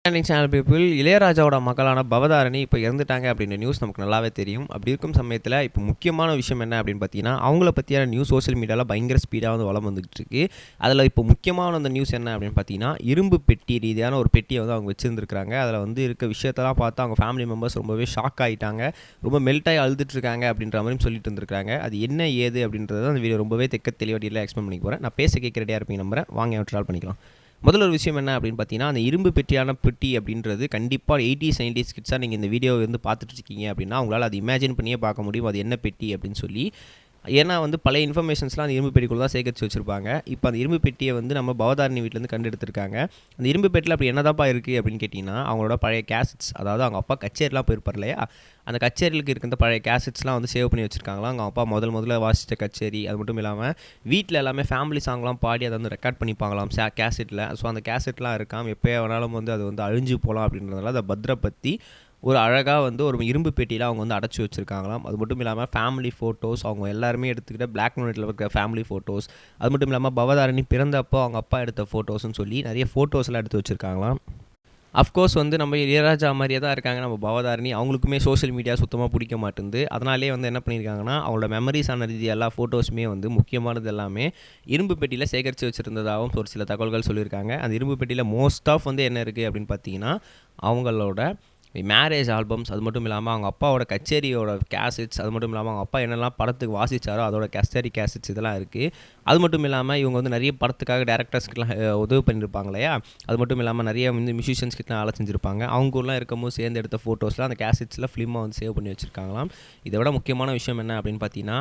Channel people இளையராஜாவோட மகளான பவதாரணி இப்போ இறந்துட்டாங்க அப்படின்ற நியூஸ் நமக்கு நல்லாவே தெரியும். அப்படி இருக்கும் சமயத்தில் இப்போ முக்கியமான விஷயம் என்ன அப்படின்னு பார்த்தீங்கன்னா, அவங்கள பற்றியான நியூஸ் சோஷியல் மீடியாவில் பயங்கர ஸ்பீடாக வந்து வளம் வந்துகிட்டு இருக்கு. அதில் இப்போ முக்கியமான அந்த நியூஸ் என்ன அப்படின்னு பார்த்தீங்கன்னா, இரும்பு பெட்டி ரீதியான ஒரு பெட்டியை வந்து அவங்க வச்சுருந்துருக்காங்க. அதில் வந்து இருக்க விஷயத்தெல்லாம் பார்த்து அவங்க ஃபேமிலி மெம்பர்ஸ் ரொம்பவே ஷாக் ஆகிட்டாங்க, ரொம்ப மெல்ட்டாகி அழுதுட்டு இருக்காங்க அப்படின்ற மாதிரியும் சொல்லிட்டு இருந்திருக்காங்க. அது என்ன ஏது அப்படின்றத அந்த வீடியோ ரொம்பவே தெளிவாக எக்ஸ்பிளைன் பண்ணி போகிறேன். நான் பேச கேட்க ரெடியாக இருப்பீங்க நம்புறேன். வாங்க ட்ரால் பண்ணிக்கலாம். முதல்ல ஒரு விஷயம் என்ன அப்படின்னு பார்த்தீங்கன்னா, அந்த இரும்பு பெட்டி அப்படின்றது கண்டிப்பாக 80s 90s கிட்ஸாக நீங்கள் இந்த வீடியோ வந்து பார்த்துட்டு இருக்கீங்க அப்படின்னா உங்களால் அது இமேஜின் பண்ணியே பார்க்க முடியும் அது என்ன பெட்டி அப்படின்னு சொல்லி. ஏன்னா வந்து பழைய இன்ஃபர்மேஷன்ஸ்லாம் அந்த இரும்பு பெட்டிக்குள்ளே தான் சேகரித்து வச்சுருப்பாங்க. இப்போ அந்த இரும்பு பெட்டியை வந்து நம்ம பவதாரணி வீட்டிலேருந்து கண்டெடுத்திருக்காங்க. அந்த இரும்பு பெட்டியில் அப்படி என்னதாப்பா இருக்குது அப்படின்னு கேட்டிங்கன்னா, அவங்களோட பழைய கேசட்ஸ், அதாவது அவங்க அப்பா கச்சேரிலாம் போயிருப்பார் இல்லையா, அந்த கச்சேரிகளுக்கு இருக்கிற பழைய கேசட்ஸ்லாம் வந்து சேவ் பண்ணி வச்சுருக்காங்களாம். அவங்க அப்பா முதல்ல வாசித்த கச்சேரி, அது மட்டும் இல்லாமல் வீட்டில் எல்லாமே ஃபேமிலி சாங்லாம் பாடி அதை வந்து ரெக்கார்ட் பண்ணிப்பாங்களாம் கேசட்டில். ஸோ அந்த கேசட்லாம் இருக்காம், எப்போயே வேணாலும் வந்து அது வந்து அழிஞ்சு போகலாம் அப்படின்றதுனால அதை பத்திரப்படுத்தி ஒரு அழகாக வந்து ஒரு இரும்பு பெட்டியில் அவங்க வந்து அடைச்சி வச்சுருக்காங்களாம். அது மட்டும் இல்லாமல் ஃபேமிலி ஃபோட்டோஸ் அவங்க எல்லாருமே எடுத்துக்கிட்ட பிளாக் அண்ட் ஒயிட்டில் இருக்கிற ஃபேமிலி ஃபோட்டோஸ், அது மட்டும் இல்லாமல் பவதாரணி பிறந்தப்போ அவங்க அப்பா எடுத்த ஃபோட்டோஸ்னு சொல்லி நிறைய ஃபோட்டோஸ்லாம் எடுத்து வச்சுருக்காங்களாம். அஃப்கோர்ஸ் வந்து நம்ம இளையராஜா மாதிரியே தான் இருக்காங்க நம்ம பவதாரணி. அவங்களுக்குமே சோஷியல் மீடியா சுத்தமாக பிடிக்க மாட்டேங்குது. அதனாலே வந்து என்ன பண்ணியிருக்காங்கன்னா, அவங்களோட மெமரிஸான ரீதி எல்லா ஃபோட்டோஸுமே வந்து முக்கியமானது எல்லாமே இரும்பு பெட்டியில் சேகரித்து வச்சுருந்ததாகவும் ஒரு சில தகவல்கள் சொல்லியிருக்காங்க. அந்த இரும்பு பெட்டியில் மோஸ்ட் ஆஃப் வந்து என்ன இருக்குது அப்படின்னு பார்த்தீங்கன்னா, அவங்களோட மேரேஜ் ஆல்பம்ஸ், அது மட்டும் இல்லாமல் அவங்க அப்பாவோட கச்சேரியோட கேசட்ஸ், அது மட்டும் இல்லாமல் அவங்க அப்பா என்னெல்லாம் படத்துக்கு வாசித்தாரோ அதோட கச்சேரி கேசட்ஸ் இதெல்லாம் இருக்குது. அது மட்டும் இல்லாமல் இவங்க வந்து நிறைய படத்துக்காக டேரக்டர்ஸ்கிட்டலாம் உதவி பண்ணியிருப்பாங்க இல்லையா, அது மட்டும் இல்லாமல் நிறைய வந்து மியூசிஷியன்ஸ்கிட்டலாம் வேலை செஞ்சுருப்பாங்க. அவங்க ஊர்லாம் இருக்கும்போது சேர்ந்து எடுத்த ஃபோட்டோஸ்லாம் அந்த கேசட்ஸில் ஃபிலிமாக வந்து சேவ் பண்ணி வச்சுருக்காங்களாம். இதை விட முக்கியமான விஷயம் என்ன அப்படின்னு பார்த்தீங்கன்னா,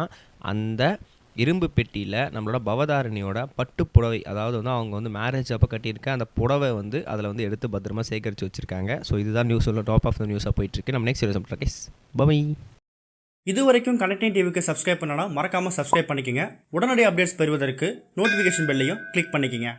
அந்த இரும்பு பெட்டியில் நம்மளோட பவதாரணியோட பட்டு புடவை, அதாவது வந்து அவங்க வந்து மேரேஜ் அப்போ கட்டியிருக்க அந்த புடவை வந்து அதில் வந்து எடுத்து பத்திரமா சேகரித்து வச்சுருக்காங்க. ஸோ இதுதான் நியூஸ் உள்ள டாப் ஆஃப் த நியூஸாக போயிட்டுருக்கு. நம்ம நெக்ஸ்ட் வீடியோ கைஸ் பை. இது வரைக்கும் கனெக்டிங் டிவிக்கு சப்ஸ்கிரைப் பண்ணனா மறக்காமல் சப்ஸ்கிரைப் பண்ணிக்கங்க. உடனடி அப்டேட்ஸ் பெறுவதற்கு நோட்டிஃபிகேஷன் பெல்லையும் கிளிக் பண்ணிக்கங்க.